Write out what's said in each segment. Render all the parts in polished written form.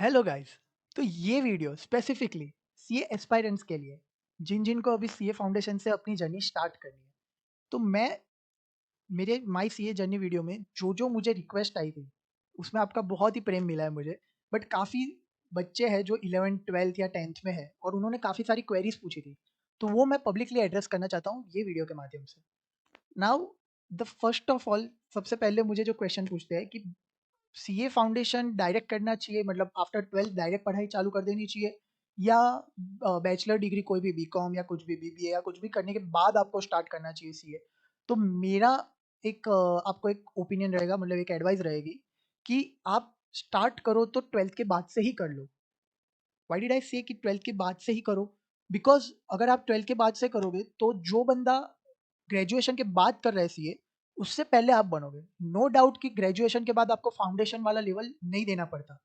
Hello guys. तो ये video specifically CA aspirants के लिए जिन जिन को अभी सीए फाउंडेशन से अपनी जर्नी स्टार्ट करनी है। तो मैं मेरे माय सीए जर्नी वीडियो में जो जो मुझे रिक्वेस्ट आई थी उसमें आपका बहुत ही प्रेम मिला है मुझे। बट काफ़ी बच्चे हैं जो 11th 12th या 10th में है और उन्होंने काफ़ी सारी क्वेरीज पूछी थी, तो वो मैं पब्लिकली एड्रेस करना चाहता हूँ ये वीडियो के माध्यम से। Now the first of all, सबसे पहले मुझे जो क्वेश्चन पूछते हैं कि सीए फाउंडेशन डायरेक्ट करना चाहिए, मतलब आफ्टर 12th डायरेक्ट पढ़ाई चालू कर देनी चाहिए, या बैचलर डिग्री कोई भी बीकॉम या कुछ भी बीबीए या कुछ भी करने के बाद आपको स्टार्ट करना चाहिए सीए। तो मेरा एक आपको एक ओपिनियन रहेगा, मतलब एक एडवाइस रहेगी कि आप स्टार्ट करो तो 12th के बाद से ही कर लो। व्हाई डिड आई से कि 12th के बाद से ही करो? बिकॉज अगर आप 12th के बाद से करोगे तो जो बंदा ग्रेजुएशन के बाद कर रहा है सीए, उससे पहले आप बनोगे। नो डाउट कि ग्रेजुएशन के बाद आपको फाउंडेशन वाला लेवल नहीं देना पड़ता,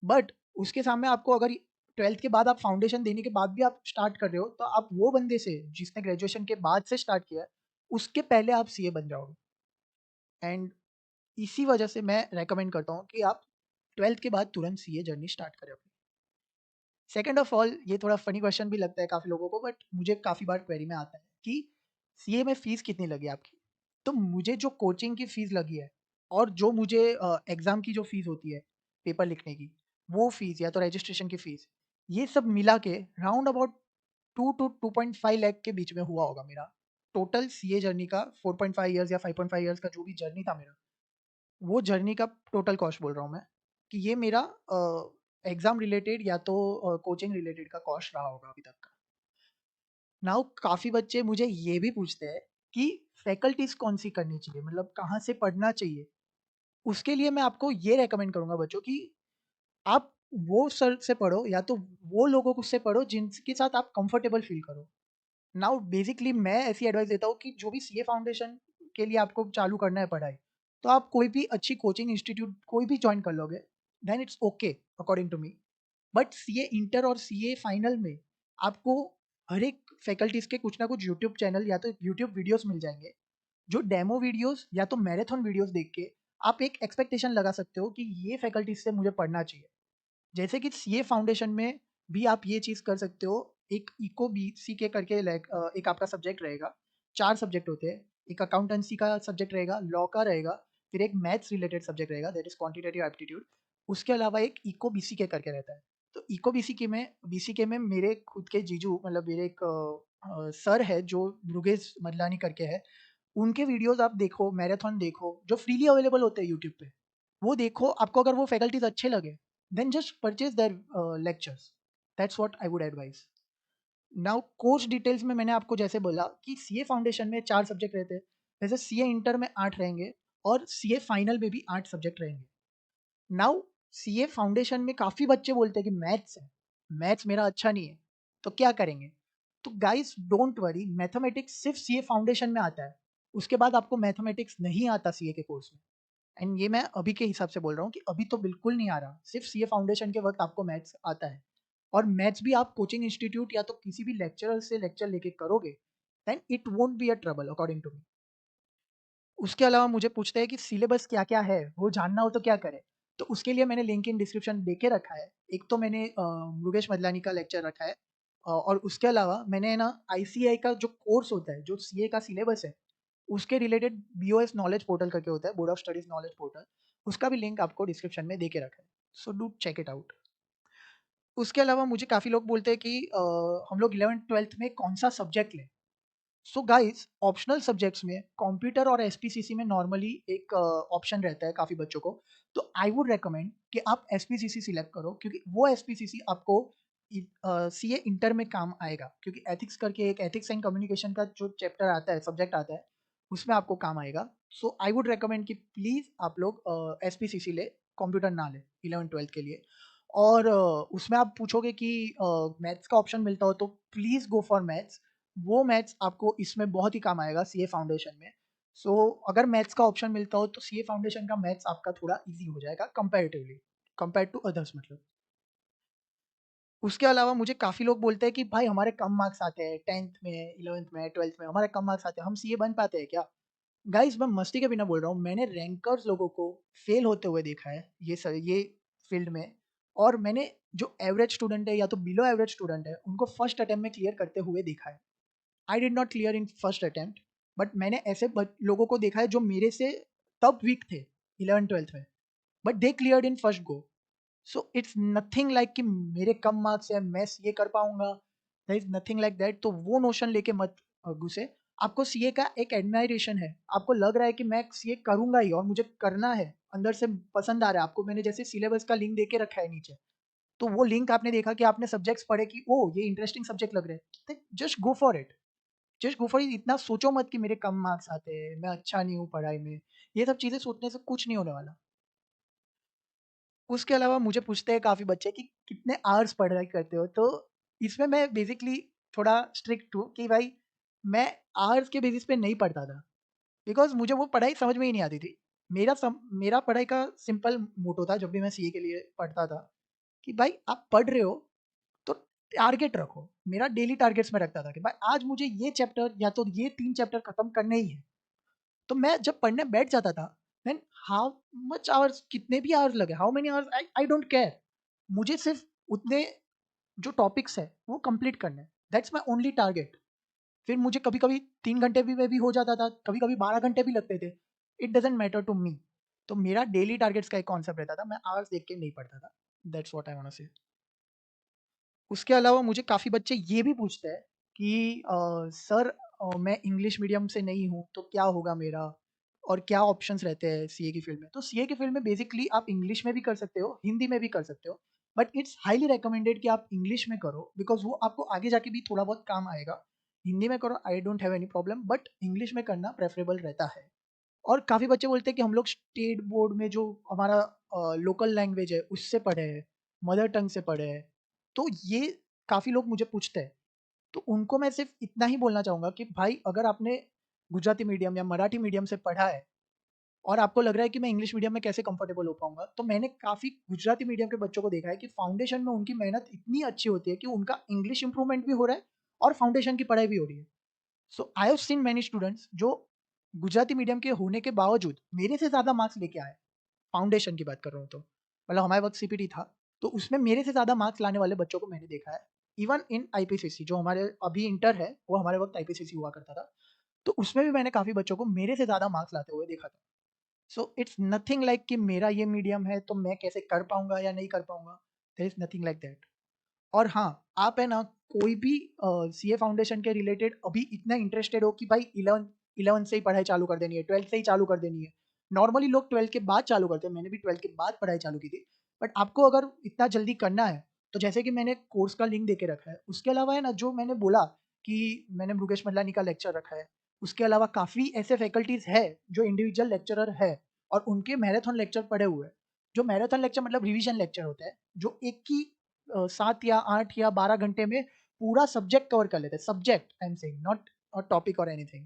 बट उसके सामने आपको अगर 12th के बाद आप फाउंडेशन देने के बाद भी आप स्टार्ट कर रहे हो, तो आप वो बंदे से जिसने ग्रेजुएशन के बाद से स्टार्ट किया है, उसके पहले आप सीए बन जाओगे। एंड इसी वजह से मैं रेकमेंड करता हूँ कि आप 12th के बाद तुरंत सीए जर्नी स्टार्ट करें अपनी। सेकंड ऑफ ऑल, ये थोड़ा फनी क्वेश्चन भी लगता है काफ़ी लोगों को, बट मुझे काफ़ी बार क्वेरी में आता है कि सीए में फ़ीस कितनी लगी आपकी? तो मुझे जो कोचिंग की फ़ीस लगी है और जो मुझे एग्ज़ाम की जो फ़ीस होती है, पेपर लिखने की, वो फ़ीस या तो रजिस्ट्रेशन की फ़ीस, ये सब मिला के राउंड अबाउट 2 टू 2.5 लाख के बीच में हुआ होगा मेरा। टोटल सीए जर्नी का 4.5 इयर्स या 5.5 इयर्स का जो भी जर्नी था मेरा, वो जर्नी का टोटल कॉस्ट बोल रहा हूँ मैं, कि ये मेरा एग्ज़ाम रिलेटेड या तो कोचिंग रिलेटेड का कॉस्ट रहा होगा अभी तक का। नाउ काफ़ी बच्चे मुझे ये भी पूछते हैं कि फैकल्टीज़ कौन-सी करनी चाहिए, मतलब कहाँ से पढ़ना चाहिए? उसके लिए मैं आपको ये रिकमेंड करूँगा बच्चों कि आप वो सर से पढ़ो या तो वो लोगों को से पढ़ो जिनके साथ आप कंफर्टेबल फ़ील करो। नाउ बेसिकली मैं ऐसी एडवाइस देता हूँ कि जो भी सीए फाउंडेशन के लिए आपको चालू करना है पढ़ाई, तो आप कोई भी अच्छी कोचिंग इंस्टीट्यूट कोई भी जॉइन कर लोगे, then it's okay according to me. But CA inter और सीए फाइनल में आपको हर एक फैकल्टीज़ के कुछ ना कुछ यूट्यूब चैनल या तो यूट्यूब वीडियोज़ मिल जाएँगे, जो डेमो वीडियोज़ या तो मैराथन वीडियोज़ देख के आप एक एक्सपेक्टेशन लगा सकते हो कि ये फैकल्टीज़ से मुझे पढ़ना चाहिए। जैसे कि सीए फाउंडेशन में भी आप ये चीज़ कर सकते हो। एक इको बीसीके करके एक आपका सब्जेक्ट रहेगा। 4 सब्जेक्ट होते हैं। एक अकाउंटेंसी का सब्जेक्ट रहेगा, लॉ का रहेगा, फिर एक मैथ्स रिलेटेड सब्जेक्ट रहेगा दैट इज़ क्वांटिटेटिव एप्टीट्यूड। उसके अलावा एक इको बीसीके करके रहता है। तो इको बीसीके में मेरे खुद के जीजू, मतलब मेरे एक सर है जो मुरुगेश मदलानी करके है। उनके वीडियोज़ आप देखो, मैराथन देखो, जो फ्रीली अवेलेबल होते हैं यूट्यूब पे। वो देखो, आपको अगर वो फैकल्टीज़ अच्छे लगे, then just purchase their lectures. That's what I would advise. Now course details में मैंने आपको जैसे बोला कि सीए फाउंडेशन में 4 सब्जेक्ट रहते हैं, वैसे सीए इंटर में 8 रहेंगे और सीए फाइनल में भी 8 सब्जेक्ट रहेंगे। नाउ सीए फाउंडेशन में काफ़ी बच्चे बोलते हैं कि मैथ्स है, मैथ्स मेरा अच्छा नहीं है, तो क्या करेंगे? तो गाइस डोंट वरी, मैथमेटिक्स सिर्फ सीए फाउंडेशन में आता है, उसके बाद आपको मैथमेटिक्स नहीं आता सीए के कोर्स में। एंड ये मैं अभी के हिसाब से बोल रहा हूँ कि अभी तो बिल्कुल नहीं आ रहा, सिर्फ सीए फाउंडेशन के वक्त आपको मैथ्स आता है। और मैथ्स भी आप कोचिंग इंस्टीट्यूट या तो किसी भी लेक्चरर से लेक्चर लेके करोगे, then it won't be a trouble according to me. उसके अलावा मुझे पूछते हैं कि सिलेबस क्या-क्या है, वो जानना हो तो क्या करें? तो उसके लिए मैंने लिंक इन डिस्क्रिप्शन दे के रखा है। एक तो मैंने मुरुगेश मदलानी का लेक्चर रखा है, और उसके अलावा मैंने ना आईसीएआई का जो कोर्स होता है, जो सीए का सिलेबस है, उसके रिलेटेड बीओएस नॉलेज पोर्टल करके होता है, board of studies knowledge portal, उसका भी लिंक आपको डिस्क्रिप्शन में दे के रखा है। So do check it out. उसके अलावा मुझे काफ़ी लोग बोलते हैं कि हम लोग 11th-12th में कौन-सा सब्जेक्ट लें? सो गाइस, ऑप्शनल सब्जेक्ट्स में कंप्यूटर और एसपीसीसी में नॉर्मली एक ऑप्शन रहता है काफ़ी बच्चों को। तो आई वुड रिकमेंड कि आप एसपीसीसी सिलेक्ट करो, क्योंकि वो एसपीसीसी आपको सीए इंटर में काम आएगा, क्योंकि एथिक्स करके एक एथिक्स एंड कम्युनिकेशन का जो चैप्टर आता है, सब्जेक्ट आता है, उसमें आपको काम आएगा। सो आई वुड रिकमेंड कि प्लीज़ आप लोग एसपीसीसी ले, कंप्यूटर ना ले 11th-12th के लिए। और उसमें आप पूछोगे कि मैथ्स का ऑप्शन मिलता हो तो प्लीज़ गो फॉर मैथ्स। वो मैथ्स आपको इसमें बहुत ही काम आएगा सीए फाउंडेशन में। सो अगर मैथ्स का ऑप्शन मिलता हो तो सीए फाउंडेशन का मैथ्स आपका थोड़ा ईज़ी हो जाएगा कंपैरेटिवली, कंपेयर्ड टू अदर्स मतलब। उसके अलावा मुझे काफ़ी लोग बोलते हैं कि भाई हमारे कम मार्क्स आते हैं 10th में, 11th में, 12th में, हमारे कम मार्क्स आते हैं, हम सीए बन पाते हैं क्या? गाइज़ मैं मस्ती के बिना बोल रहा हूँ, मैंने रैंकर्स लोगों को फेल होते हुए देखा है ये फील्ड में। और मैंने जो एवरेज स्टूडेंट है या तो बिलो एवरेज स्टूडेंट है, उनको फर्स्ट अटेम्प्ट में क्लियर करते हुए देखा है। I did not clear in first attempt, but मैंने ऐसे लोगों को देखा है जो मेरे से तब वीक थे 11th-12th में, but they cleared in first go. So it's nothing like कि मेरे कम मार्क्स है, मैं सीए कर पाऊंगा, there is nothing like that. तो वो नोशन लेके मत घुसे। आपको सीए का एक एडमायरेशन है, आपको लग रहा है कि मैं सीए करूंगा ही और मुझे करना है, अंदर से पसंद आ रहा है आपको। मैंने जैसे सिलेबस का लिंक देके रखा है नीचे, तो वो लिंक आपने देखा कि आपने सब्जेक्ट्स पढ़े कि ओ ये इंटरेस्टिंग सब्जेक्ट लग रहे हैं, just go for it. Just go for it. इतना सोचो मत कि मेरे कम मार्क्स आते हैं, मैं अच्छा नहीं हूँ पढ़ाई में। ये सब चीजें सोचने से कुछ नहीं होने वाला। उसके अलावा मुझे पूछते हैं काफ़ी बच्चे कि कितने आवर्स पढ़ाई करते हो? तो इसमें मैं बेसिकली थोड़ा स्ट्रिक्ट हूँ कि भाई मैं आवर्स के बेसिस पे नहीं पढ़ता था, बिकॉज़ मुझे वो पढ़ाई समझ में ही नहीं आती थी। मेरा पढ़ाई का सिंपल मोटो था जब भी मैं सीए के लिए पढ़ता था कि भाई आप पढ़ रहे हो तो टारगेट रखो। मेरा डेली टारगेट्स में रखता था कि भाई आज मुझे ये चैप्टर या तो ये 3 चैप्टर खत्म करने ही है। तो मैं जब पढ़ने बैठ जाता था, देन हाउ मच आवर्स, कितने भी आवर्स लगे, how many hours, I I don't care. मुझे सिर्फ उतने जो टॉपिक्स है वो कंप्लीट करने हैं, दैट्स माय ओनली टारगेट। फिर मुझे कभी कभी 3 घंटे भी में भी हो जाता था, कभी कभी 12 घंटे भी लगते थे, it doesn't matter to me. तो मेरा डेली टारगेट्स का एक कॉन्सेप्ट रहता था, मैं आवर्स देख के नहीं पढ़ता था। That's what I want to say. उसके अलावा मुझे काफ़ी बच्चे ये भी पूछते हैं कि सर मैं इंग्लिश मीडियम से नहीं हूँ, तो क्या होगा मेरा? और क्या ऑप्शंस रहते हैं सीए की फ़ील्ड में? तो सीए की फ़ील्ड में बेसिकली आप इंग्लिश में भी कर सकते हो, हिंदी में भी कर सकते हो, बट इट्स हाइली रिकमेंडेड कि आप इंग्लिश में करो, बिकॉज़ वो आपको आगे जाके भी थोड़ा बहुत काम आएगा। हिंदी में करो, I don't have any problem, but English में करना प्रेफ़रेबल रहता है। और काफ़ी बच्चे बोलते हैं कि हम लोग स्टेट बोर्ड में जो हमारा लोकल लैंग्वेज है उससे पढ़े हैं, मदर टंग से पढ़े हैं। तो ये काफ़ी लोग मुझे पूछते हैं। तो उनको मैं सिर्फ़ इतना ही बोलना चाहूँगा कि भाई अगर आपने गुजराती मीडियम या मराठी मीडियम से पढ़ा है और आपको लग रहा है कि मैं इंग्लिश मीडियम में कैसे कंफर्टेबल हो पाऊँगा, तो मैंने काफ़ी गुजराती मीडियम के बच्चों को देखा है कि फाउंडेशन में उनकी मेहनत इतनी अच्छी होती है कि उनका इंग्लिश इम्प्रूवमेंट भी हो रहा है और फाउंडेशन की पढ़ाई भी हो रही है। So I have seen many students जो गुजराती मीडियम के होने के बावजूद मेरे से ज़्यादा मार्क्स लेके आए। फाउंडेशन की बात कर रहा हूँ तो। मतलब हमारे वक़्त सीपीटी था, तो उसमें मेरे से ज़्यादा मार्क्स लाने वाले बच्चों को मैंने देखा है। इवन इन आईपीसीसी जो हमारे अभी इंटर है, वो हमारे वक़्त आईपीसीसी हुआ करता था। तो उसमें भी मैंने काफ़ी बच्चों को मेरे से ज़्यादा मार्क्स लाते हुए देखा था। सो इट्स नथिंग लाइक कि मेरा ये मीडियम है तो मैं कैसे कर पाऊँगा या नहीं कर पाऊँगा। There is nothing like that. और हाँ, आप है ना कोई भी सीए फाउंडेशन के रिलेटेड अभी इतना इंटरेस्टेड हो कि भाई 11th से ही पढ़ाई चालू कर देनी है, 12th से ही चालू कर देनी है। नॉर्मली लोग 12th के बाद चालू करते हैं, मैंने भी 12th के बाद पढ़ाई चालू की थी। बट आपको अगर इतना जल्दी करना है, तो जैसे कि मैंने कोर्स का लिंक देके रखा है, उसके अलावा है ना जो मैंने बोला कि मैंने मुकेश मल्लानी का लेक्चर रखा है, उसके अलावा काफ़ी ऐसे फैकल्टीज़ हैं जो इंडिविजुअल लेक्चरर है और उनके मैराथन लेक्चर पड़े हुए हैं। जो मैराथन लेक्चर मतलब रिवीजन लेक्चर होता है, जो एक ही 7 या 8 या 12 घंटे में पूरा सब्जेक्ट कवर कर लेते हैं। Subject I am saying, not a topic और एनीथिंग।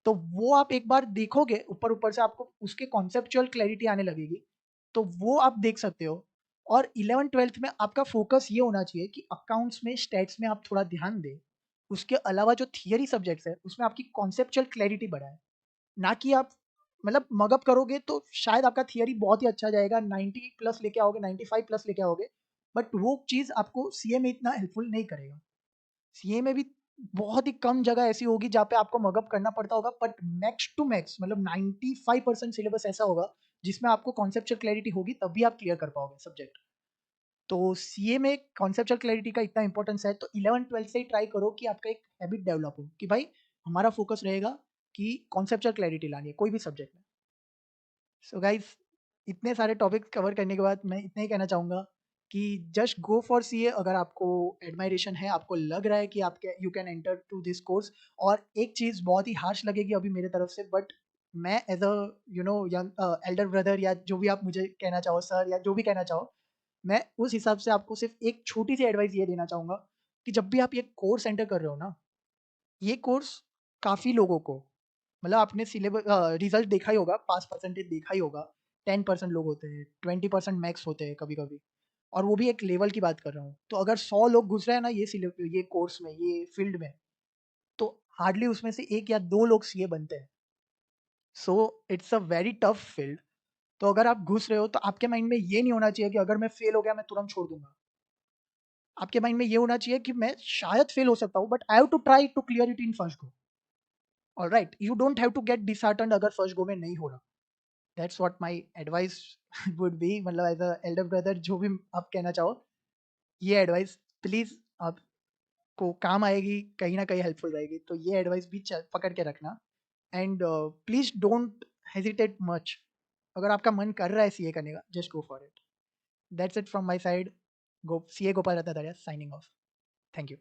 तो वो आप एक बार देखोगे ऊपर-ऊपर से आपको उसके कॉन्सेप्चुअल क्लैरिटी आने लगेगी, तो वो आप देख सकते हो। और 11th-12th में आपका फ़ोकस ये होना चाहिए कि अकाउंट्स में, स्टैट्स में आप थोड़ा ध्यान दें। उसके अलावा जो थियरी सब्जेक्ट्स हैं, उसमें आपकी कॉन्सेप्चुअल क्लैरिटी बढ़ाएँ। ना कि आप मतलब मग अप करोगे तो शायद आपका थियरी बहुत ही अच्छा जाएगा, 90 प्लस लेके आओगे, 95 प्लस लेके आओगे, बट वो चीज़ आपको सीए में इतना हेल्पफुल नहीं करेगा। सीए में भी बहुत ही कम जगह ऐसी होगी जहाँ पे आपको मग अप करना पड़ता होगा, बट मैक्स टू मैक्स मतलब 95% सिलेबस ऐसा होगा जिसमें आपको कॉन्सेप्चुअल क्लैरिटी होगी, तभी आप क्लियर कर पाओगे सब्जेक्ट। तो सीए में कॉन्सेप्चुअल क्लैरिटी का इतना इंपॉर्टेंस है, तो 11th-12th से ही ट्राई करो कि आपका एक हैबिट डेवलप हो कि भाई हमारा फोकस रहेगा कि कॉन्सेप्चुअल क्लैरिटी लानी है कोई भी सब्जेक्ट में। सो गाइस, इतने सारे टॉपिक्स कवर करने के बाद मैं इतना ही कहना चाहूँगा कि जस्ट गो फॉर सीए। अगर आपको एडमायरेशन है, आपको लग रहा है कि आप you can enter to this course. और एक चीज़ बहुत ही हार्श लगेगी अभी मेरे तरफ से, बट मैं as a young elder brother या जो भी आप मुझे कहना चाहो, सर या जो भी कहना चाहो, मैं उस हिसाब से आपको सिर्फ एक छोटी सी एडवाइस ये देना चाहूँगा कि जब भी आप ये कोर्स एंटर कर रहे हो ना, ये कोर्स काफ़ी लोगों को, मतलब आपने रिज़ल्ट देखा ही होगा, पास परसेंटेज देखा ही होगा, 10% लोग होते हैं, 20% मैक्स होते हैं कभी-कभी, और वो भी एक लेवल की बात कर रहा हूँ। तो अगर 100 लोग घुस रहे हैं ना ये कोर्स में, ये फ़ील्ड में, तो हार्डली उसमें से 1 या 2 लोग सीए बनते हैं। So it's a very tough field. तो अगर आप घुस रहे हो तो आपके माइंड में ये नहीं होना चाहिए कि अगर मैं फेल हो गया मैं तुरंत छोड़ दूंगा। आपके माइंड में ये होना चाहिए कि मैं शायद फेल हो सकता हूँ, but I have to try to clear it in first go. Alright, you don't have to get disheartened अगर फर्स्ट गो में नहीं हो रहा। That's what my advice would be, मतलब एज अ एल्डर ब्रदर जो भी आप कहना चाहो, ये एडवाइस प्लीज आपको काम आएगी, कहीं ना कहीं हेल्पफुल रहेगी, तो ये एडवाइस भी पकड़ के रखना। And please don't hesitate much. अगर आपका मन कर रहा है सीए करने का, just go for it. That's it from my side. Go CA Gopal Ratnadharia signing off. Thank you.